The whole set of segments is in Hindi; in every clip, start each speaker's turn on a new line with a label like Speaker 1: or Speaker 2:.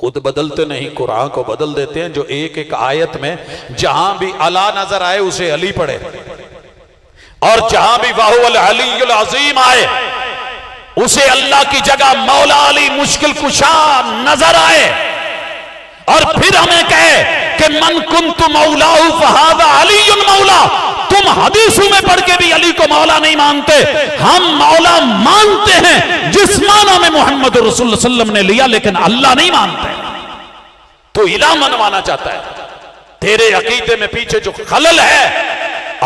Speaker 1: खुद बदलते नहीं, कुरान को बदल देते हैं। जो एक एक आयत में जहां भी अला नजर आए उसे अली पढ़े, और जहां भी वाहुल अलीयुल अजीम आए उसे अल्लाह की जगह मौला अली मुश्किल कुशा नजर आए, और फिर हमें कहे कि मन कुन्तु मौलाहु फहादा अलीयुन मौला। तुम हदीसों में पढ़ के भी अली को मौला नहीं मानते, हम मौला मानते हैं जिस माना में मोहम्मद रसूलुल्लाह सल्लल्लाहु अलैहि वसल्लम ने लिया, लेकिन अल्लाह नहीं मानते। तो इला मनवाना चाहता है। तेरे अकीदे में पीछे जो खलल है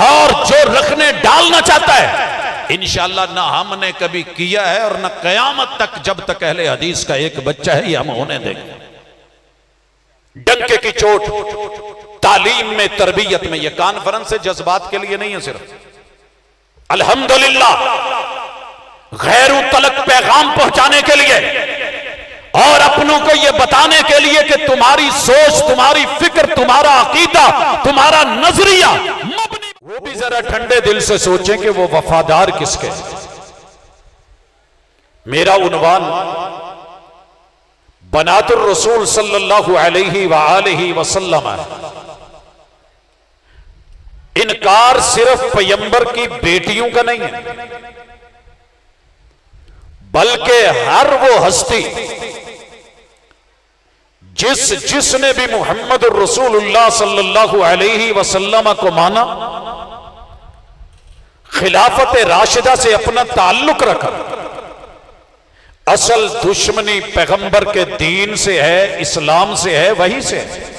Speaker 1: और जो रखने डालना चाहता है, इंशाअल्लाह ना हमने कभी किया है और ना कयामत तक, जब तक अहले हदीस का एक बच्चा है, ये हम होने देंगे। डंके की चोट तालीम में, तरबियत में। यह कॉन्फ्रेंस जज्बात के लिए नहीं है सिर्फ, अल्हम्दुलिल्लाह गैरू तलक पैगाम पहुंचाने के लिए और अपनों को यह बताने के लिए कि तुम्हारी सोच, तुम्हारी फिक्र, तुम्हारा अकीदा, तुम्हारा नजरिया, वो भी जरा ठंडे दिल से सोचें कि वो वफादार किसके। मेरा उन्वान बनातुर रसूल सल्लल्लाहु अलैहि वसल्लम है। इनकार सिर्फ पैगंबर की बेटियों का नहीं है, बल्कि हर वो हस्ती जिसने भी मोहम्मद रसूलुल्लाह सल्लल्लाहु अलैहि वसल्लम को माना, खिलाफत राशिदा से अपना ताल्लुक रखा। असल दुश्मनी पैगंबर के दीन से है, इस्लाम से है, वही से है।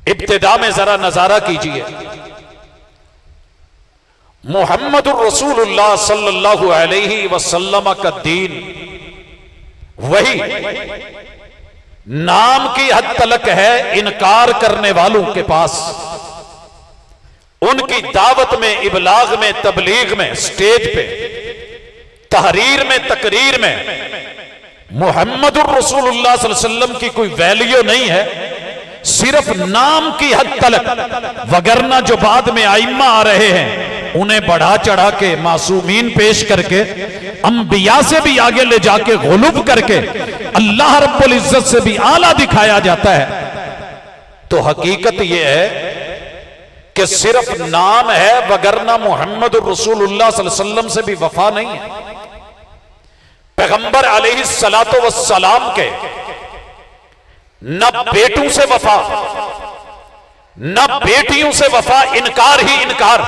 Speaker 1: इब्तिदा में जरा नजारा कीजिए, मोहम्मद रसूलुल्लाह सल्लल्लाहु अलैहि वसल्लम का दीन वही नाम की हद तलक है इनकार करने वालों के पास। उनकी दावत में, इबलाग में, तबलीग में, स्टेज पे, तहरीर में, तकरीर में मोहम्मद रसूलुल्लाह सल्लल्लाहु अलैहि वसल्लम की कोई वैल्यू नहीं है, सिर्फ नाम की हद तलक। वगरना जो बाद में आइम्मा आ रहे हैं उन्हें बढ़ा चढ़ा के, मासूमीन पेश करके, अंबिया से भी आगे ले जाके, गुलूब करके अल्लाह रब्बुल इज्जत से भी आला दिखाया जाता है। तो हकीकत यह है कि सिर्फ नाम है, वगरना मोहम्मद रसूलुल्लाह सल्लल्लाहु अलैहि वसल्लम से भी वफा नहीं है। पैगंबर अलैहिस्सलातो वस्सलाम के न बेटों से वफा, न बेटियों से वफा, इनकार ही इनकार।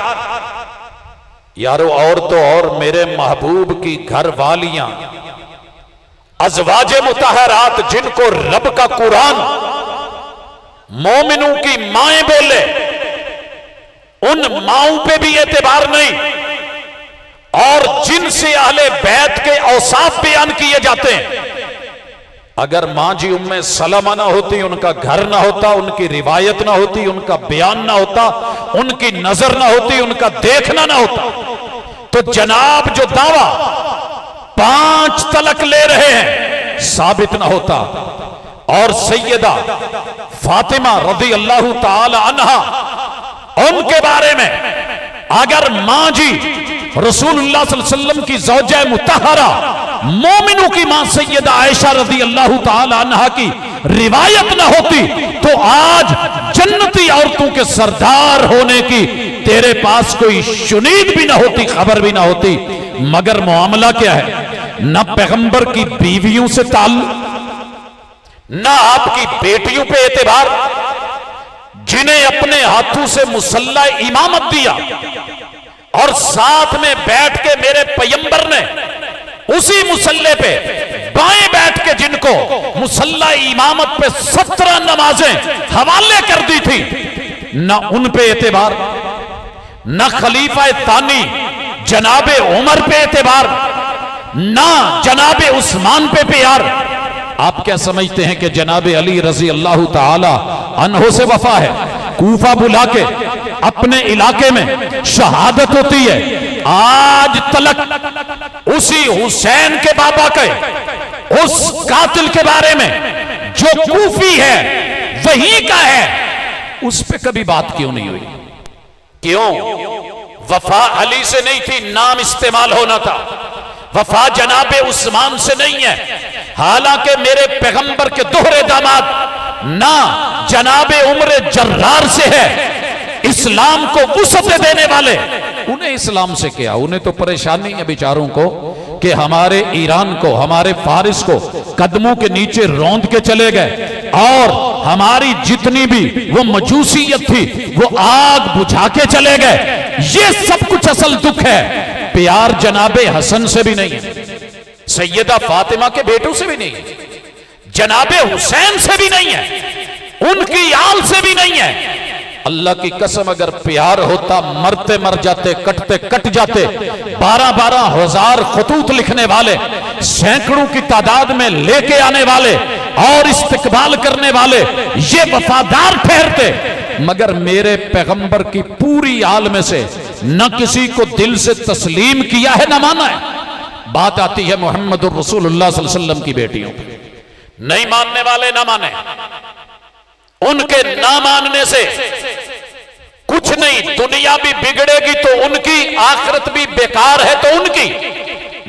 Speaker 1: यारो और तो और मेरे महबूब की घर वालियां, अज़वाजे मुतहरात, जिनको रब का कुरान मोमिनों की माएं बोले, उन माओं पे भी एतबार नहीं, और जिनसे अहले बैत के औसाफ बयान किए जाते हैं। अगर मां जी उम्मे सलमा ना होती, उनका घर ना होता, उनकी रिवायत ना होती, उनका बयान ना होता, उनकी नजर ना होती, उनका देखना ना होता, तो जनाब जो दावा 5 तलक ले रहे हैं साबित ना होता। और सैयदा फातिमा रज़ी अल्लाह ताला अन्हा, उनके बारे में अगर मां जी रसूलुल्लाह सल्लल्लाहु अलैहि वसल्लम की ज़ौजा मुतहरा, मोमिनों की मां सैयदा आयशा रज़ी अल्लाह ताला अन्हा की रिवायत ना होती, तो आज जन्नती औरतों के सरदार होने की तेरे पास कोई शुनीद भी ना होती, खबर भी ना होती। मगर मामला क्या है, न पैगंबर की बीवियों से ताल्लुक, न आपकी बेटियों पे एतबार, जिन्हें अपने हाथों से मुसल्ला इमामत दिया, और साथ में बैठ के मेरे पैगंबर ने उसी मुसल्ले पे बाएं बैठ के जिनको मुसल्ला इमामत पे 17 नमाजें हवाले कर दी थी, न उन पे एतबार, न खलीफा तानी जनाबे उमर पे एतबार, न जनाबे उस्मान पे प्यार। आप क्या समझते हैं कि जनाबे अली रजी अल्लाह ताला अन्हो से वफा है? कूफा बुला के अपने इलाके में शहादत होती है। आज तलक उसी हुसैन के बाबा के, उस कातिल के बारे में जो कूफी है, वही का है, उस पे कभी बात क्यों नहीं हुई? क्यों? वफा अली से नहीं थी, नाम इस्तेमाल होना था। वफा जनाबे उस्मान से नहीं है, हालांकि मेरे पैगंबर के दोहरे दामाद ना जनाबे उम्र जर्रार से है। इस्लाम को वुसअत देने वाले, उन्हें इस्लाम से क्या, उन्हें तो परेशानी है बेचारों को कि हमारे ईरान को, हमारे फारिस को कदमों के नीचे रौंद के चले गए और हमारी जितनी भी वो मजूसियत थी वो आग बुझा के चले गए। ये सब कुछ असल दुख है। प्यार जनाबे हसन से भी नहीं है, सैयदा फातिमा के बेटों से भी नहीं है, जनाबे हुसैन से भी नहीं है, उनकी आल से भी नहीं है। अल्लाह की कसम अगर प्यार होता मरते मर जाते, कटते कट जाते। 12-12 हजार खतूत लिखने वाले, सैकड़ों की तादाद में लेके आने वाले और इस्तिकबाल करने वाले ये वफादार ठहरते, मगर मेरे पैगंबर की पूरी आल में से न किसी को दिल से तस्लीम किया है न माना है। बात आती है मुहम्मदुर रसूलुल्लाह सल्लल्लाहु अलैहि वसल्लम की बेटियों, नहीं मानने वाले ना माने, उनके ना मानने से कुछ नहीं, दुनिया भी बिगड़ेगी तो उनकी, आखिरत भी बेकार है तो उनकी।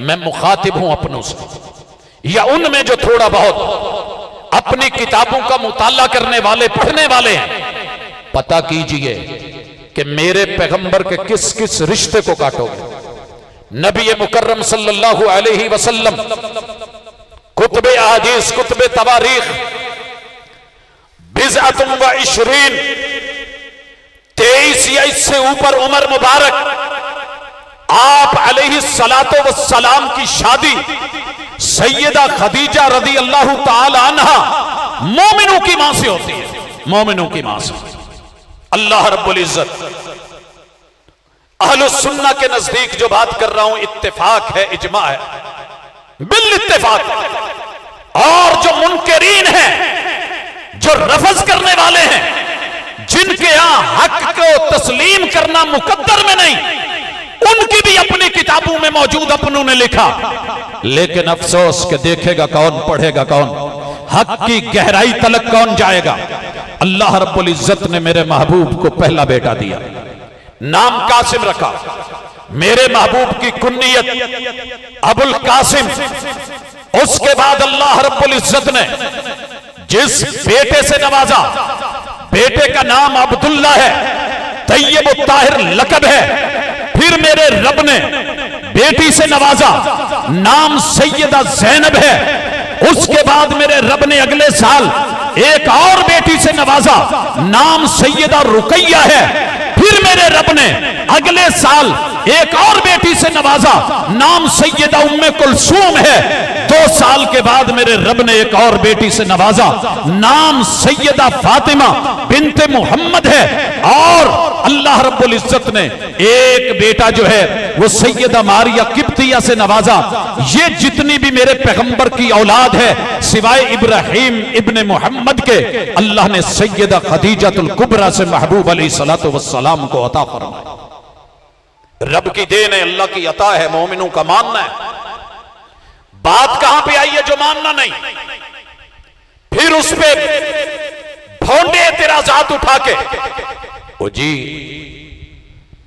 Speaker 1: मैं मुखातिब हूं अपनों से या उनमें जो थोड़ा बहुत अपनी किताबों का मुताला करने वाले, पढ़ने वाले हैं। पता कीजिए कि मेरे पैगंबर के किस किस रिश्ते को काटोगे। नबी मुकर्रम सल्लल्लाहु अलैहि वसल्लम कुतुबे अहादीस, कुतुबे तवारीख, बिज़अतुन व इशरीन, 23 या इससे ऊपर उम्र मुबारक, आप अलैहिस्सलातो वस्सलाम की शादी सैयदा खदीजा रदी अल्लाह ताला अन्हा मोमिनों की मां से होती है, मोमिनों की मां से। अल्लाह रब्बुल इज्जत अहलुस सुन्ना के नजदीक जो बात कर रहा हूं इत्तेफाक है, इजमा है, बिल इत्तेफाक। और जो मुनकरीन है, जो रफज करने वाले हैं, जिनके यहां हक को तस्लीम करना मुकद्दर में नहीं, उनकी भी अपनी किताबों में मौजूद, अपनों ने लिखा। लेकिन अफसोस के देखेगा कौन, पढ़ेगा कौन, हक की गहराई तलक कौन जाएगा। अल्लाह रब्बुल इज्जत ने मेरे महबूब को पहला बेटा दिया, नाम कासिम रखा। मेरे महबूब की कुन्नियत अबुल कासिम। उसके बाद अल्लाह रब्बुल इज्जत ने जिस बेटे से नवाजा, बेटे का नाम अब्दुल्ला है, तैयब ताहिर लकब है। फिर मेरे रब ने बेटी से नवाजा, नाम सैयदा ज़ैनब है। उसके बाद मेरे रब ने अगले साल एक और बेटी से नवाजा, नाम सैयदा रुकैया है। फिर मेरे रब ने अगले साल एक और बेटी से नवाजा, नाम सैयदा उम्मे कुलसूम है। 2 साल के बाद मेरे रब ने एक और बेटी से नवाजा, नाम सैयदा फातिमा बिन्ते मोहम्मद है। और अल्लाह रब्बुल इज्जत ने एक बेटा जो है वो सैयदा मारिया किब्तिया से नवाजा। ये जितनी भी मेरे पैगंबर की औलाद है सिवाय इब्राहिम इब्ने मोहम्मद के, अल्लाह ने सैयदा खदीजतुल कुबरा से महबूब अलैहिस्सलातु वस्सलाम को अता फरमाया। रब की देन है, अल्लाह की अता है, मोमिनों का मानना है। बात कहां पे आई है जो मानना नहीं। फिर उस पे भोंडे एतराजात उठा के, ओ जी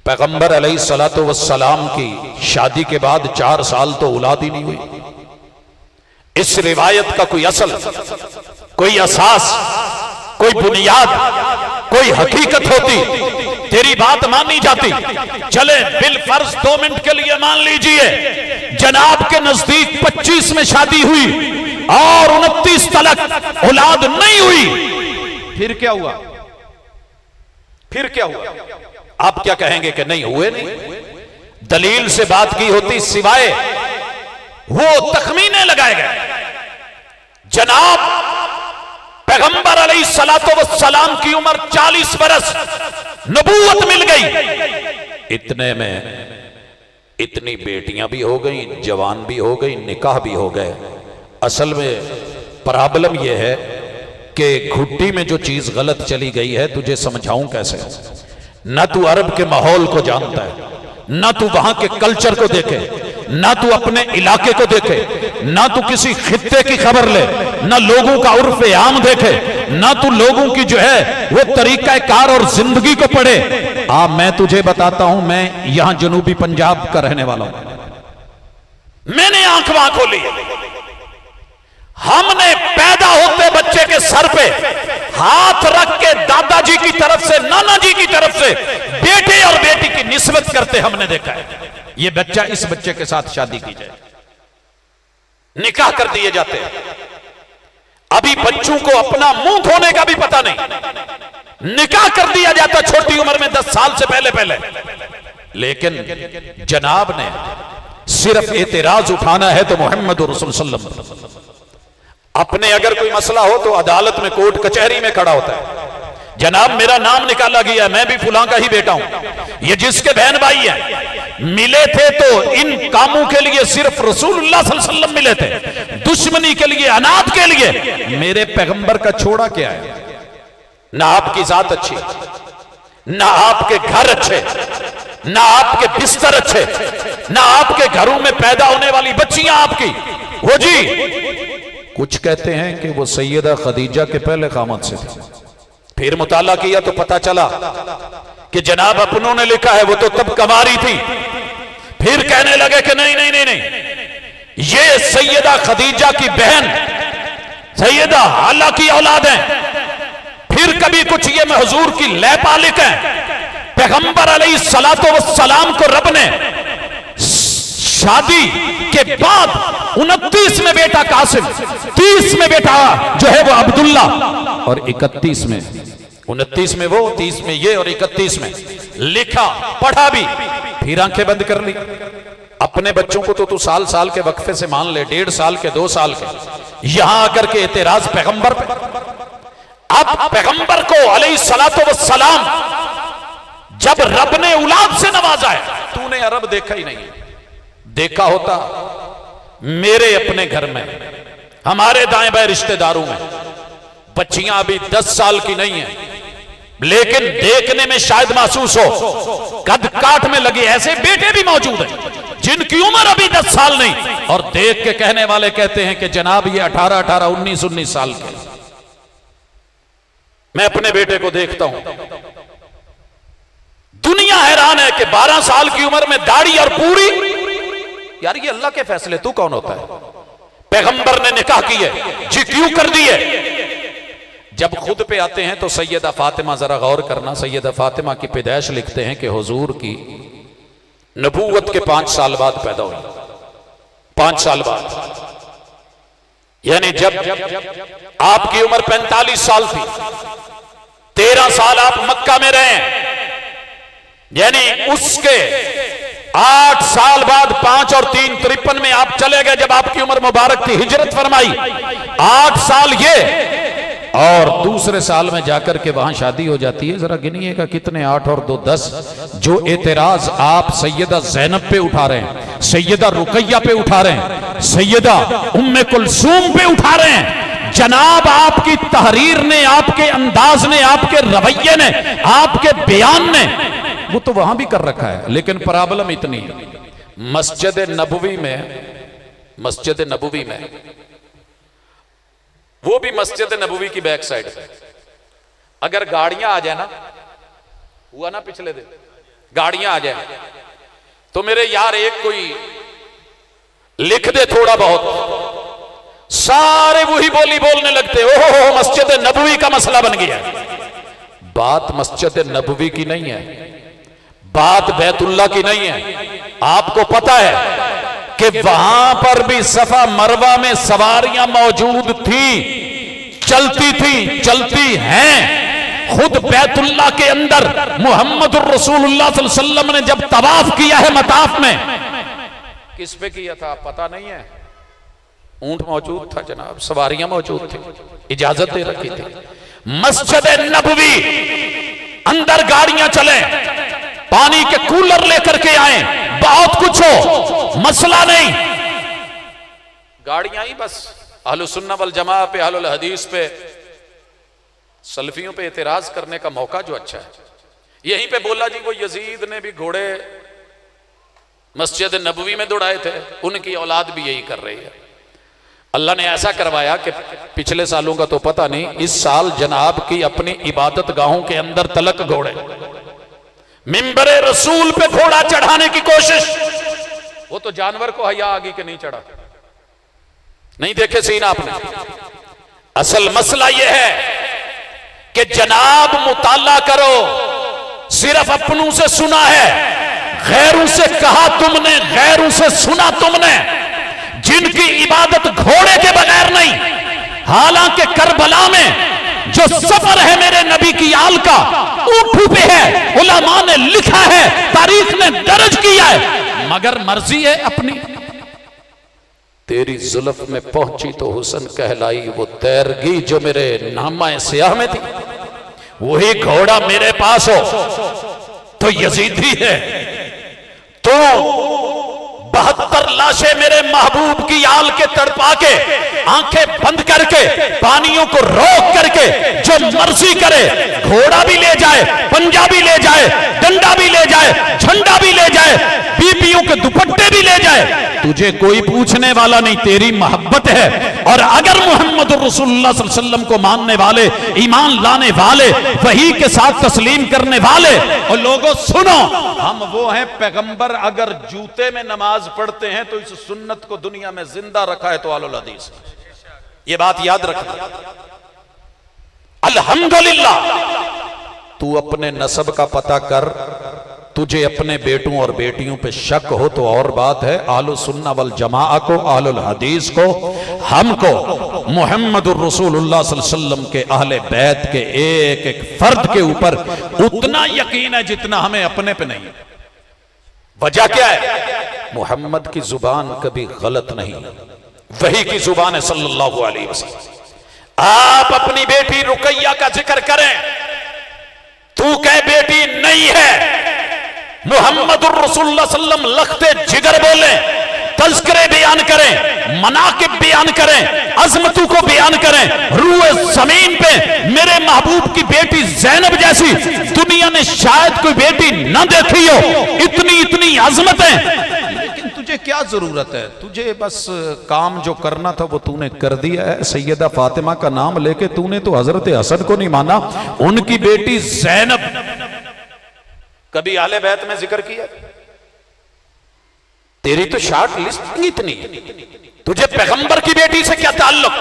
Speaker 1: पैगंबर अलैहिस्सलातु वस्सलाम की शादी के बाद 4 साल तो औलाद ही नहीं हुई। इस रिवायत का कोई असल, कोई असास, कोई बुनियाद, कोई हकीकत होती, तेरी बात मानी जाती। चले बिल फर्ज 2 मिनट के लिए मान लीजिए जनाब के नजदीक 25 में शादी हुई और 29 तलक औलाद नहीं हुई। फिर क्या हुआ? फिर क्या हुआ? आप क्या कहेंगे कि नहीं हुए? नहीं, दलील से बात की होती, सिवाय वो तखमीने लगाए गए। जनाब पैगंबर अलैहिस्सलातु वस्सलाम की उम्र 40 बरस, नबूवत मिल गई। इतने में इतनी बेटियां भी हो गई, जवान भी हो गई, निकाह भी हो गए। असल में प्रॉब्लम यह है कि घुट्टी में जो चीज गलत चली गई है, तुझे समझाऊं कैसे? ना तू अरब के माहौल को जानता है, ना तू वहां के कल्चर को देखे, ना तू अपने इलाके को देखे, ना तू किसी खित्ते की खबर ले, ना लोगों का उर्फ आम देखे, ना तू लोगों की जो है वो तरीका कार और जिंदगी को पढ़े। मैं तुझे बताता हूं, मैं यहां जनूबी पंजाब का रहने वाला हूं। मैंने आंख वहां खोली। हमने पैदा होते बच्चे के सर पे हाथ रख के दादाजी की तरफ से, नाना जी की तरफ से बेटे और बेटी की निस्बत करते हमने देखा है। ये बच्चा इस बच्चे के साथ शादी की जाए, निकाह कर दिए जाते हैं। अभी बच्चों को अपना मुंह धोने का भी पता नहीं, निकाह कर दिया जाता छोटी उम्र में 10 साल से पहले पहले। लेकिन जनाब ने सिर्फ एतराज उठाना है तो मोहम्मद रसूल सल्लल्लाहु अलैहि वसल्लम अपने अगर कोई मसला हो तो अदालत में, कोर्ट कचहरी में खड़ा होता है। जनाब मेरा नाम निकाला गया, मैं भी फुलां का ही बेटा हूं। ये जिसके बहन भाई हैं मिले थे तो इन कामों के लिए सिर्फ रसूलुल्लाह सल्लल्लाहु अलैहि वसल्लम मिले थे, दुश्मनी के लिए, अनाथ के लिए मेरे पैगंबर का छोड़ा क्या है? ना आपकी जात अच्छी, ना आपके घर अच्छे, ना आपके बिस्तर अच्छे, ना आपके घरों में पैदा होने वाली बच्चियां आपकी। वो जी कुछ कहते हैं कि वो सैयदा खदीजा के पहले कामत से थे। फिर मुताला किया तो पता चला कि जनाब अपनों ने लिखा है वो तो तब कमारी थी। फिर कहने लगे कि नहीं नहीं नहीं नहीं, ये सैयदा खदीजा की बहन सैयदा हाला की औलाद है। फिर कभी कुछ ये हुजूर की लैपालिक है। पैगंबर अलैहिस्सलातो वस्सलाम को रब ने शादी के बाद 29 में बेटा कासिम, 30 में बेटा जो है वो अब्दुल्ला और 31 में, 29 में वो, 30 में ये और 31 में लिखा पढ़ा भी। फिर आंखें बंद कर ली। अपने बच्चों को तो तू साल साल के वक्फे से मान ले, 1.5 साल के, 2 साल के, यहां आकर के एतराज पैगंबर पे। अब पैगंबर को अलैहिस्सलातो वस्सलाम जब रब ने औलाद से नवाजा है, तूने अरब देखा ही नहीं। देखा होता मेरे अपने घर में, हमारे दाएं बाएं रिश्तेदारों में बच्चियां अभी 10 साल की नहीं है, लेकिन देखने में शायद महसूस हो कद काठ में लगे ऐसे बेटे भी मौजूद हैं जिनकी उम्र अभी 10 साल नहीं, और देख के कहने वाले कहते हैं कि जनाब ये 18-18, 19-19 साल के। मैं अपने बेटे को देखता हूं, दुनिया हैरान है कि 12 साल की उम्र में दाढ़ी और पूरी। यार ये अल्लाह के फैसले, तू कौन होता है? पैगंबर ने निकाह की है जी, क्यों कर दिए? जब खुद पे आते हैं तो सैयदा फातिमा, जरा गौर करना, सैयदा फातिमा की पैदाइश लिखते हैं कि हुजूर की नबूवत के 5 साल बाद पैदा हुई। 5 साल बाद, यानी जब आपकी उम्र 45 साल थी, 13 साल आप मक्का में रहे, यानी उसके 8 साल बाद 5 और 3 53 में आप चले गए जब आपकी उम्र मुबारक थी, हिजरत फरमाई। 8 साल ये, और दूसरे साल में जाकर के वहां शादी हो जाती है। जरा गिनिएगा कितने, 8 और 2 10। जो एतराज आप सैयदा ज़ैनब पे उठा रहे हैं, सैयदा रुकैया पे उठा रहे हैं, सैयदा उम्मे कुलसूम पे उठा रहे हैं, जनाब आपकी तहरीर ने, आपके अंदाज ने, आपके रवैये ने, आपके बयान ने वो तो वहां भी कर रखा है। लेकिन प्रॉब्लम इतनी है, मस्जिद नबवी में वो भी मस्जिद नबवी की बैक साइड पे अगर गाड़ियां आ जाए ना, हुआ ना पिछले दिन, गाड़ियां आ जाए तो मेरे यार एक कोई लिख दे थोड़ा बहुत, सारे वही बोली बोलने लगते, ओहो मस्जिद नबवी का मसला बन गया। बात मस्जिद नबवी की नहीं है, बात बैतुल्लाह की नहीं है। आपको पता है कि वहां पर भी सफा मरवा में सवारियां मौजूद थी, चलती थी, चलती हैं। खुद बैतुल्लाह के अंदर मोहम्मद रसूलुल्लाह सल्लल्लाहु अलैहि वसल्लम ने जब तवाफ किया है मताफ में, किस पे किया था पता नहीं है, ऊंट मौजूद था जनाब, सवारियां मौजूद थी, इजाजत दे रखी थी। मस्जिद नबवी अंदर गाड़ियां चले, पानी के कूलर लेकर के आए, बहुत कुछ हो, मसला नहीं, गाड़ियां ही बस। अहलुस सुन्नह वल जमा पे, अहलुल हदीस पे, सलफियों पे एतराज करने का मौका जो अच्छा है। यहीं पे बोला जी वो यजीद ने भी घोड़े मस्जिद नबवी में दौड़ाए थे, उनकी औलाद भी यही कर रही है। अल्लाह ने ऐसा करवाया कि पिछले सालों का तो पता नहीं, इस साल जनाब की अपनी इबादत गाहों के अंदर तलक घोड़े, मिंबरे रसूल पे घोड़ा चढ़ाने की कोशिश। वो तो जानवर को हया आगे के नहीं चढ़ा। नहीं देखे सीन आपने? असल मसला यह है कि जनाब मुताला करो, सिर्फ अपनों से सुना है, गैरों से कहा तुमने, गैरों से सुना तुमने, जिनकी इबादत घोड़े के बगैर नहीं। हालांकि करबला में जो सफर है मेरे नबी की आल का ऊँट पे है, उलमा ने लिखा है, तारीख ने दर्ज किया है, मगर मर्जी है अपनी। तेरी जुल्फ में पहुंची तो हुसन कहलाई वो तैरगी जो मेरे नामा स्याह में थी। वही घोड़ा मेरे पास हो तो यजीदी है, तो 72 लाशें मेरे महबूब की आल के तड़पा के, आंखें बंद करके, पानियों को रोक करके जो मर्जी करे, घोड़ा भी ले जाए, पंजा भी ले जाए, डंडा भी ले जाए, झंडा भी ले जाए, बीबियों के दुपट्टे भी ले जाए, तुझे कोई पूछने वाला नहीं। तेरी मोहब्बत है। और अगर मोहम्मद रसूलुल्लाह सल्लल्लाहु अलैहि वसल्लम को मानने वाले, ईमान लाने वाले, वही के साथ तस्लीम करने वाले, और लोगों सुनो, हम वो हैं पैगंबर अगर जूते में नमाज पढ़ते हैं तो इस सुन्नत को दुनिया में जिंदा रखा है तो आलुल हदीस। ये बात याद रखना। अल्हम्दुलिल्लाह, तू अपने नस्ब का पता कर, तुझे अपने बेटों और बेटियों पे शक हो तो और बात है। आलु सुन्ना वल जमाआ को, आलुल हदीस को, हमको मुहम्मदुर रसूलुल्लाह सल्लल्लाहु अलैहि वसल्लम के अहले बैत के एक एक फर्द के ऊपर उतना यकीन है जितना हमें अपने पे नहीं। वजह क्या है? मोहम्मद की जुबान कभी गलत नहीं, वही की जुबान है सल्लल्लाहु अलैहि वसल्लम। आप अपनी बेटी रुकैया का जिक्र करें, तू कह बेटी नहीं है, मुहम्मदुर रसूलुल्लाह सल्लल्लाहु अलैहि वसल्लम लखते जिगर बोले, तज़किरे बयान करें, मनाकिब बयान करें, अज़मतों को बयान करें, रूए जमीन पे मेरे महबूब की बेटी ज़ैनब जैसी दुनिया ने शायद कोई बेटी न देखी हो, इतनी इतनी अज़मतें। लेकिन तुझे क्या जरूरत है? तुझे बस काम जो करना था वो तूने कर दिया है। सैयदा फातिमा का नाम लेके तूने तो हजरत हसन को नहीं माना, उनकी बेटी ज़ैनब कभी आले बैत में जिक्र किया? तेरी तो शॉर्ट लिस्ट इतनी, तुझे पैगंबर की बेटी से क्या ताल्लुक?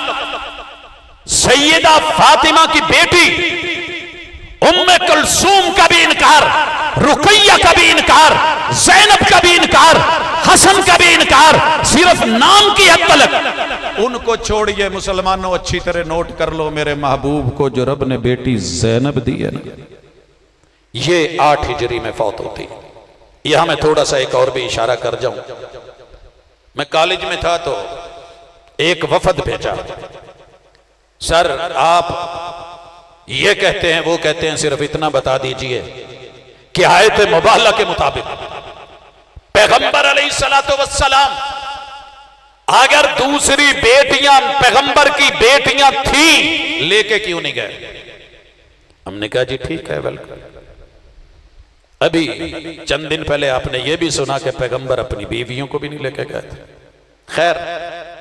Speaker 1: सैयदा फातिमा की बेटी उम्मे कुलसूम का भी इनकार, रुकैया का भी इनकार, ज़ैनब का भी इनकार, हसन का भी इनकार, सिर्फ नाम की हद तलक। उनको छोड़िए मुसलमानों, अच्छी तरह नोट कर लो, मेरे महबूब को जो रब ने बेटी ज़ैनब दी है ना, ये 8 हिजरी में फौत होती। यहां मैं थोड़ा सा एक और भी इशारा कर जाऊं। मैं कॉलेज में था तो एक वफद भेजा, सर आप ये कहते हैं वो कहते हैं, सिर्फ इतना बता दीजिए कि आयत मुबाला के मुताबिक पैगंबर अलैहिस्सलातु वस्सलाम अगर दूसरी बेटियां पैगंबर की बेटियां थी लेके क्यों नहीं गए? हमने कहा जी ठीक है, वेलकम। अभी चंद दिन पहले आपने ये भी सुना कि पैगंबर अपनी बीवियों को भी नहीं लेके गए थे। खैर,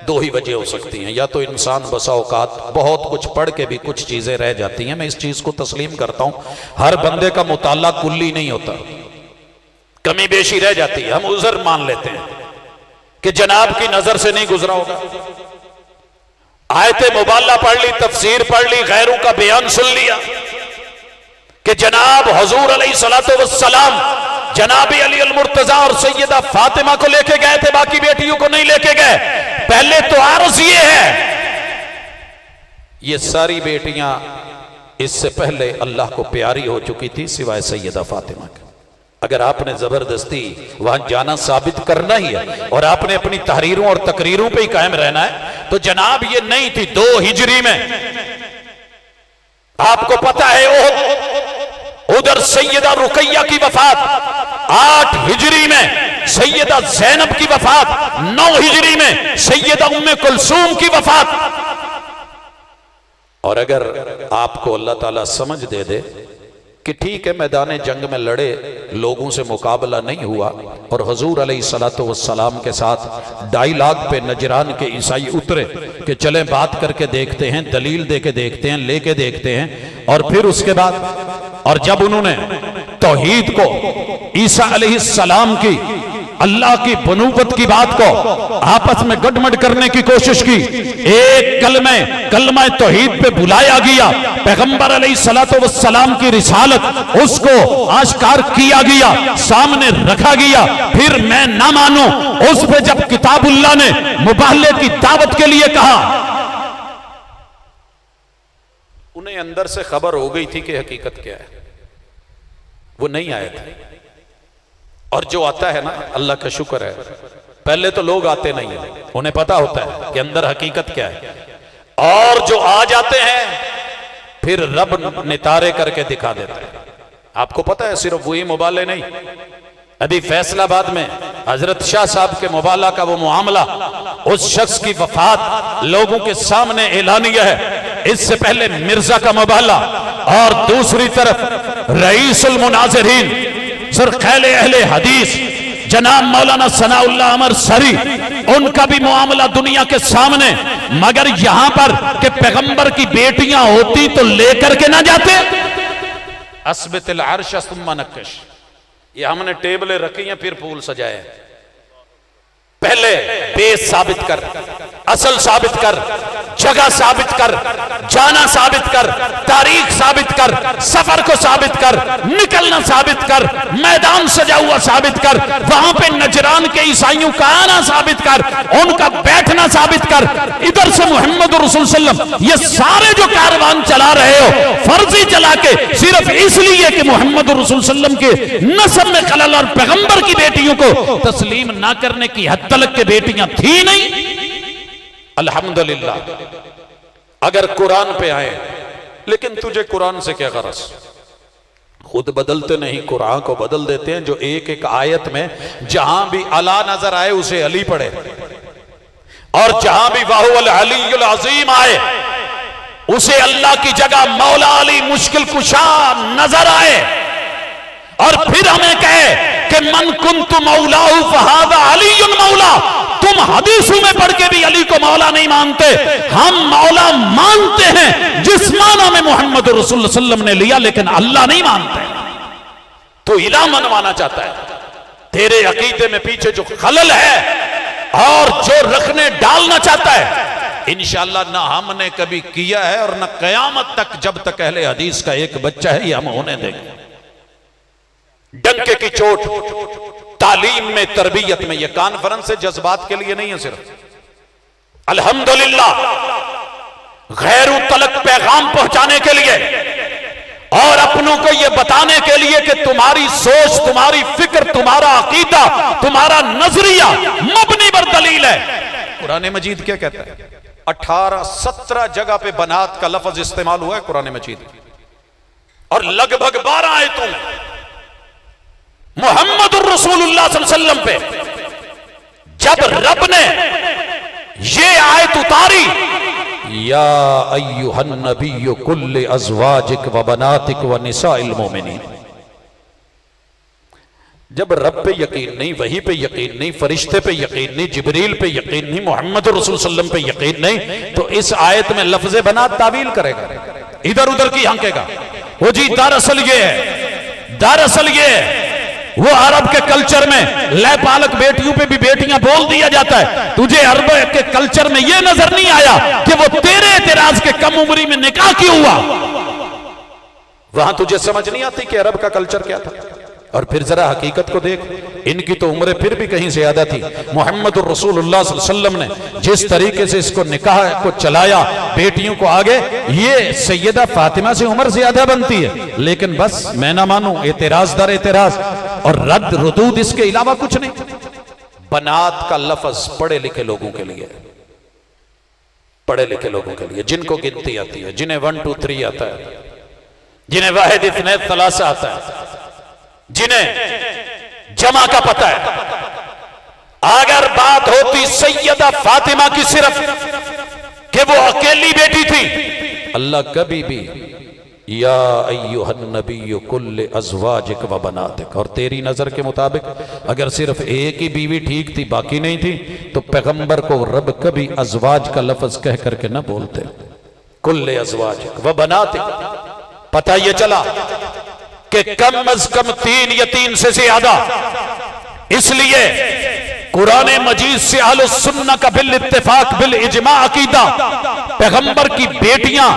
Speaker 1: 2 ही वजह हो सकती हैं, या तो इंसान बसा औकात बहुत कुछ पढ़ के भी कुछ चीजें रह जाती हैं। मैं इस चीज को तस्लीम करता हूं, हर बंदे का मुताला कुल्ली नहीं होता, कमी बेशी रह जाती है। हम उज़र मान लेते हैं कि जनाब की नजर से नहीं गुजरा होगा। आयत मुबाला पढ़ ली, तफसीर पढ़ ली, गैरों का बयान सुन लिया कि जनाब हुजूर अलैहिस्सलातु वस्सलाम जनाब अली अल मुर्तजा और सैयदा फातिमा को लेके गए थे, बाकी बेटियों को नहीं लेके गए। पहले तो अर्ज ये है, ये सारी बेटियां इससे पहले अल्लाह को प्यारी हो चुकी थी सिवाय सैयदा फातिमा के। अगर आपने जबरदस्ती वहां जाना साबित करना ही है और आपने अपनी तहरीरों और तकरीरों पे ही कायम रहना है तो जनाब ये नहीं थी। 2 हिजरी में आपको पता है उधर सैयदा रुकैया की वफात, 8 हिजरी में सैयदा ज़ैनब की वफात, 9 हिजरी में सैयदा उम्मे कुलसूम की वफात। और अगर आपको अल्लाह ताला समझ दे दे कि ठीक है मैदान जंग में लड़े लोगों से मुकाबला नहीं हुआ और हुजूर अलैहिस्सलातु वस्सलाम के साथ डायलॉग पे नजरान के ईसाई उतरे कि चलें बात करके देखते हैं, दलील दे के देखते हैं, लेके देखते हैं। और फिर उसके बाद और जब उन्होंने तौहीद को ईसा अलैहिस्सलाम की अल्लाह की बनुवत की बात को आपस में गड़बड़ करने की कोशिश की। एक कलमा तौहीद पे बुलाया गया, पैगंबर अलैहिस्सलातु वस्सलाम की रिसालत उसको आश्कार किया गया, सामने रखा गया। फिर मैं ना मानूं, उस पे जब किताबुल्लाह ने मुबाहले की दावत के लिए कहा, उन्हें अंदर से खबर हो गई थी कि हकीकत क्या है, वो नहीं आए थे। और जो आता है ना, अल्लाह का शुक्र है, पहले तो लोग आते नहीं है, उन्हें पता होता है कि अंदर हकीकत क्या है। और जो आ जाते हैं फिर रब नितारे करके दिखा देता है। आपको पता है सिर्फ वही मुबाले नहीं, अभी फैसलाबाद में हजरत शाह साहब के मुबाला का वो मामला, उस शख्स की वफात लोगों के सामने ऐलानिया है। इससे पहले मिर्जा का मुबाला, और दूसरी तरफ रईसुल मुनाज़िरीन सरखैले अहले हदीस जनाब मौलाना सनाउल्लाह अमर सरी, उनका भी मामला दुनिया के सामने। मगर यहां पर कि पैगंबर की बेटियां होती तो लेकर के ना जाते। अस्बितिल अर्श सुम्मा नक्कश, ये हमने टेबलें रखी हैं फिर फूल सजाए। पहले बेस साबित कर, असल साबित कर, जगह साबित कर, जाना साबित कर, तारीख साबित कर, सफर को साबित कर, निकलना साबित कर, मैदान सजा हुआ साबित कर, वहां पे नजरान के ईसाइयों का आना साबित कर, उनका बैठना साबित कर। इधर से मोहम्मद रसूल सल्लल्लाहु, ये सारे जो कारवान चला रहे हो फर्जी चला के, सिर्फ इसलिए कि मोहम्मद रसूल सल्लल्लाहु के नस्ब में खलल और पैगंबर की बेटियों को तस्लीम ना करने की हद तलक के बेटियां थी नहीं। अल्हम्दुलिल्लाह अगर कुरान पे आए, लेकिन तुझे कुरान से क्या गरज, खुद बदलते नहीं, कुरान को बदल देते हैं। जो एक एक आयत में जहां भी अला नजर आए उसे अली पढ़े, और जहां भी वाहुल अलीयुल अजीम आए उसे अल्लाह की जगह मौला अली मुश्किल कुशा नजर आए। और फिर हमें कहे कि मन कुन्तु मौलाहु फहादा अलीयुन मौला। तुम हदीसों में पढ़ के भी अली को मौला नहीं मानते, हम मौला मानते हैं जिस माना में मोहम्मद रसूल सल्लल्लाहु ने लिया, लेकिन अल्लाह नहीं मानते। तो इला मनवाना चाहता है, तेरे अकीदे में पीछे जो खलल है और जो रखने डालना चाहता है, इंशाअल्लाह ना हमने कभी किया है और ना कयामत तक, जब तक अहले हदीस का एक बच्चा है, ये हम होने देंगे। डंके की चोट तालीम में, तरबियत में, यह कॉन्फ्रेंस से जज्बात के लिए नहीं है सिर्फ। अल्हम्दुलिल्लाह गैरू तलक पैगाम पहुंचाने के लिए और अपनों को यह बताने के लिए कि तुम्हारी सोच, तुम्हारी फिक्र, तुम्हारा अकीदा, तुम्हारा नजरिया मबनी पर दलील है। कुरान मजीद क्या कहता है? 18-17 जगह पे बनात का लफ्ज इस्तेमाल हुआ है कुरान मजीद, और लगभग 12 आयतों में मोहम्मद रसूलुल्लाह सल्लल्लाहु अलैहि वसल्लम पे जब रब ने ये आयत उतारी, या अय्युहन नबिय्यु कुल्लि अज़वाजिक व बनातिक व निसाइल मोमिनीन, जब रब पे यकीन नहीं, वही पे यकीन नहीं, फरिश्ते पे यकीन नहीं, जिब्रील पे यकीन नहीं, मोहम्मद रसूल सल्लल्लाहु अलैहि वसल्लम पे यकीन नहीं, तो इस आयत में लफ्ज़े बनात तावील करेगा, इधर उधर की हंकेगा। वो जी दरअसल ये है, दरअसल ये है, वो अरब के कल्चर में लय पालक बेटियों पे भी बेटियां बोल दिया जाता है। तुझे अरब के कल्चर में यह नजर नहीं आया कि वो तेरे एतराज के कम उम्री में निकाह क्यों हुआ? वहां तुझे समझ नहीं आती कि अरब का कल्चर क्या था। और फिर जरा हकीकत को देख, इनकी तो उम्रें फिर भी कहीं ज्यादा थी। मोहम्मद रसूलुल्लाह सल्लल्लाहु अलैहि वसल्लम ने जिस तरीके से इसको निकाह को चलाया, बेटियों को आगे, ये सैयदा फातिमा से उम्र ज्यादा बनती है, लेकिन बस मैं ना मानूं, एतराज दर एतराज और रद्द रुदूद, इसके अलावा कुछ नहीं। बनात का लफ्ज पढ़े लिखे लोगों के लिए, पढ़े लिखे लोगों के लिए, जिनको गिनती आती है, जिन्हें 1 2 3 आता है, जिन्हें वाहिद इत्नैन सलासा आता है, जिन्हें जमा का पता है। अगर बात होती सैयदा फातिमा की सिर्फ कि वो अकेली बेटी थी, अल्लाह कभी भी या अय्युहन नबिय्यु कुल्लि अज़वाजिक व बनातिक, और तेरी नजर के मुताबिक अगर सिर्फ एक ही बीवी ठीक थी, बाकी नहीं थी, तो पैगंबर को रब कभी अज़वाज का लफ्ज कह करके ना बोलते, कुल्लि अज़वाजिक व बनातिक। पता ये चला कि कम अज कम 3 या 3 से ज्यादा इसलिए कुरान मजीद से अहले सुन्नत का बिल इत्तिफाक बिल इजमा अकीदा, पैगंबर की बेटियां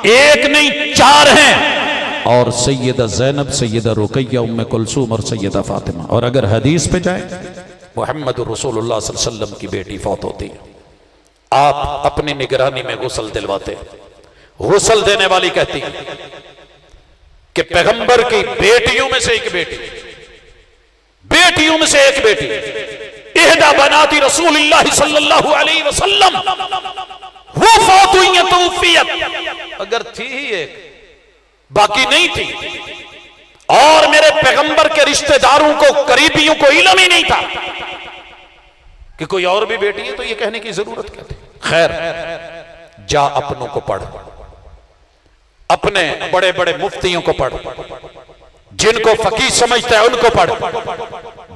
Speaker 1: एक नहीं चार हैं, और सैयदा ज़ैनब, सैयदा रुकैया, उम्मे कुलसूम और सैयदा फातिमा। और अगर हदीस पे जाए, मुहम्मद रसूलुल्लाह सल्लल्लाहु अलैहि वसल्लम की बेटी फौत होती है, आप अपनी निगरानी में गुस्ल दिलवाते, गुस्ल देने वाली कहती कि पैगंबर की बेटियों में से एक बेटी, बेटियों में से एक बेटी, इहदा बनाती रसूलुल्लाह सल्लल्लाहु अलैहि वसल्लम, वो फौत हुई है तौफियत, अगर थी ही एक, बाकी नहीं थी, और मेरे पैगंबर के रिश्तेदारों को, करीबियों को इल्म ही नहीं था कि कोई और भी बेटी है, तो ये कहने की जरूरत क्या थी। खैर, जा अपनों को पढ़, अपने बड़े बड़े मुफ्तियों को पढ़, जिनको फकीह समझता है उनको पढ़,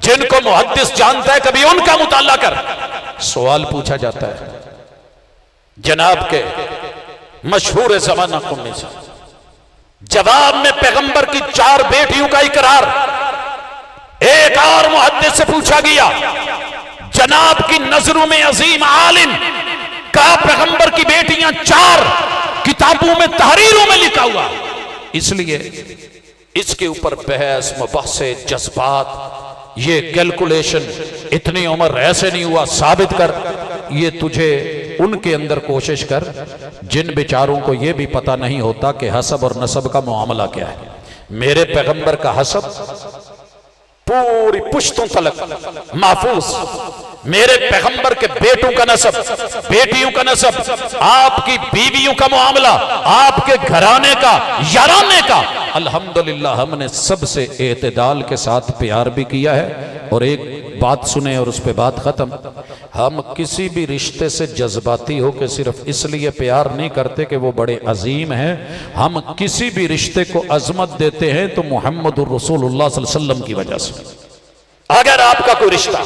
Speaker 1: जिनको मुहद्दिस जानता है कभी उनका मुताला कर। सवाल पूछा जाता है जनाब के मशहूर ज़माना कुम्मी से, जवाब में पैगंबर की 4 बेटियों का इकरार। एक और मुहद्दिस से पूछा गया, जनाब की नजरों में अजीम आलिम का पैगंबर की बेटियां 4 किताबों में, तहरीरों में लिखा हुआ, इसलिए इसके ऊपर बहस, मुबासे, जज्बात, ये कैलकुलेशन, इतनी उम्र ऐसे नहीं हुआ, साबित कर। ये तुझे उनके अंदर कोशिश कर जिन बेचारों को ये भी पता नहीं होता कि हसब और नसब का मामला क्या है। मेरे पैगंबर का हसब पूरी पुश्तों तलक महफूज, मेरे पैगंबर के बेटों का नसब, बेटियों का नसब, आपकी बीवियों का मामला, आपके घराने का, याराने का, अल्हम्दुलिल्लाह हमने सबसे एतदाल के साथ प्यार भी किया है। और एक बात सुने और उस पे बात खत्म, हम किसी भी रिश्ते से जज्बाती हो के सिर्फ इसलिए प्यार नहीं करते कि वो बड़े अजीम हैं, हम किसी भी रिश्ते को अजमत देते हैं तो मुहम्मदुर रसूलुल्लाह सल्लल्लाहु अलैहि वसल्लम की वजह से। अगर आपका कोई रिश्ता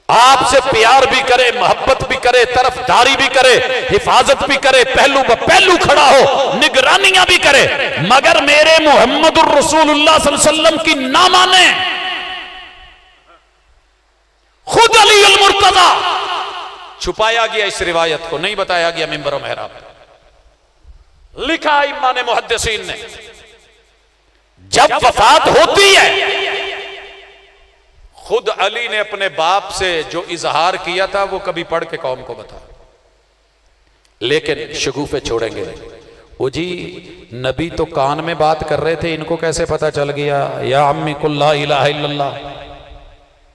Speaker 1: आपसे प्यार भी करे, मोहब्बत भी करे, तरफदारी भी करे, हिफाजत भी करे, पहलू ब पहलू खड़ा हो, निगरानियां भी करे, मगर मेरे मुहम्मदुर रसूलुल्लाह सल्लल्लाहु अलैहि वसल्लम की ना माने, खुद अली अल मुर्तजा, छुपाया गया इस रिवायत को, नहीं बताया गया मिंबर और मेहराब, लिखा इमाम मुहद्दिसीन ने, जब वफात होती है खुद अली ने अपने बाप से जो इजहार किया था वो कभी पढ़ के कौम को बता, लेकिन शगुफे छोड़ेंगे। वो जी नबी तो कान में बात कर रहे थे, इनको कैसे पता चल गया? या अम्मी कुल ला इलाहा इल्लल्लाह,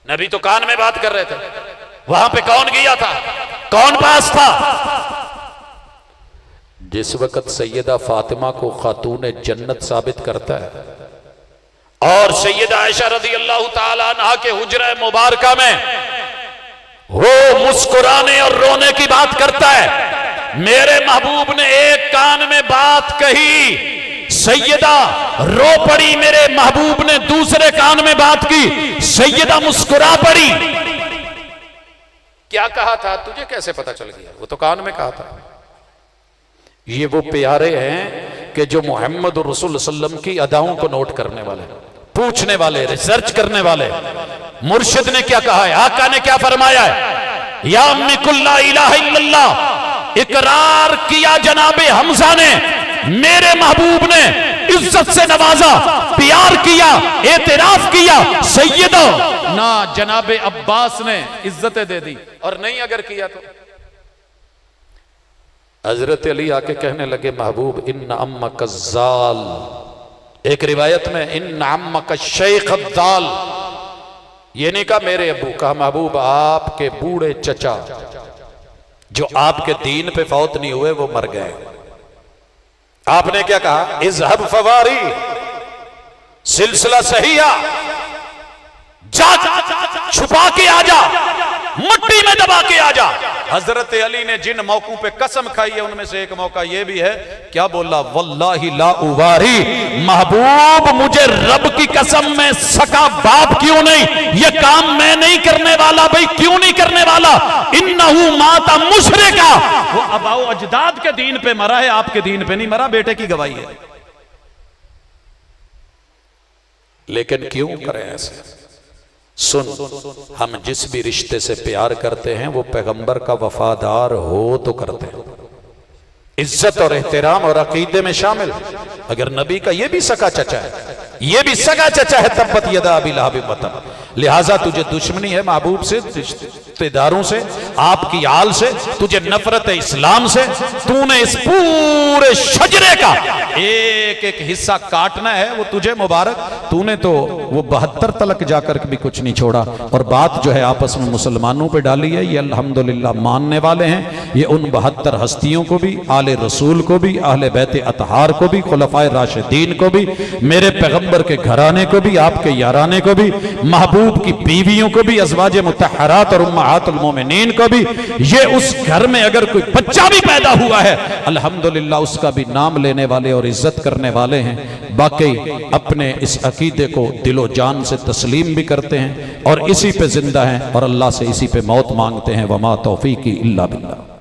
Speaker 1: नबी तो कान में बात कर रहे थे, वहां पे कौन गया था, कौन पास था? जिस वक्त सैयदा फातिमा को खातून जन्नत साबित करता है और सैयदा आयशा रज़ी अल्लाह ताला अन्हा के हुजरा मुबारका में वो मुस्कुराने और रोने की बात करता है, मेरे महबूब ने एक कान में बात कही, सैयदा रो पड़ी, मेरे महबूब ने दूसरे कान में बात की, सैयदा मुस्कुरा पड़ी। क्या कहा था? तुझे कैसे पता चल गया? वो तो कान में कहा था। ये वो प्यारे हैं कि जो मोहम्मद रसूल सल्लम की अदाओं को नोट करने वाले, पूछने वाले, रिसर्च करने वाले। मुर्शिद ने क्या कहा है, आका ने क्या फरमाया है? या अम्मी कुल ला इलाहा इल्लल्लाह, इकरार किया जनाबे हमजा ने, मेरे महबूब ने इज्जत से नवाजा, प्यार किया, एतराफ किया, सैयदा ना जनाबे अब्बास ने इज्जतें दे दी, और नहीं अगर किया तो हजरत अली आके कहने लगे, महबूब इन्ना अम्मा कज़्ज़ाल, एक रिवायत में इन्ना अम्मा का शेख अब्दाल, ये नहीं कहा मेरे अबू, कहा महबूब आपके बूढ़े चचा जो आपके दीन पे फौत नहीं हुए वो मर गए। आपने क्या कहा? इज़हब फवारी, सिलसिला सही आ, जा छुपा के आ जा, मिट्टी में दबा के आ जा। हजरत अली ने जिन मौकों पे कसम खाई है उनमें से एक मौका ये भी है, क्या बोला? वल्लाही ला उबारी, महबूब मुझे रब की कसम में सका बाप क्यों नहीं, ये काम मैं नहीं करने वाला। भाई क्यों नहीं करने वाला? इन्नहु माता मुशरिका, वो अबाओ अजदाद के दीन पे मरा है, आपके दीन पे नहीं मरा, बेटे की गवाही है। लेकिन क्यों करें ऐसे? सुन, हम जिस भी रिश्ते से प्यार करते हैं वो पैगंबर का वफादार हो तो करते हैं। इज्जत और एहतराम और अकीदे में शामिल। अगर नबी का ये भी सगा चचा है, ये भी सगा चचा है, तब्बत यदा अबी लहब वतब, लिहाजा तुझे दुश्मनी है महबूब से, रिश्तेदारों से, आपकी आल से, तुझे नफरत है इस्लाम से। तूने इस पूरे शजरे का एक एक हिस्सा काटना है, वो तुझे मुबारक। तूने तो वो 72 तलक जाकर भी कुछ नहीं छोड़ा। और बात जो है आपस में मुसलमानों पे डाली है, ये अल्हम्दुलिल्लाह मानने वाले हैं। ये उन 72 हस्तियों को भी, आले रसूल को भी, अहले बैत अतहार को भी, खुलफाए राशिदीन को भी, मेरे पैगंबर के घराने को भी, आपके याराने को भी, महबूब की बीवियों को भी, अज़वाज मुतहरात और उम्महातुल मोमिनीन को भी। ये उस घर में अगर कोई बच्चा भी पैदा हुआ है, अल्हम्दुलिल्लाह उसका भी नाम लेने वाले और इज्जत करने वाले हैं। बाकी अपने इस अकीदे को दिलो जान से तस्लीम भी करते हैं और इसी पे जिंदा हैं और अल्लाह से इसी पे मौत मांगते हैं। वमा तौफीकी इल्ला बिल्लाह।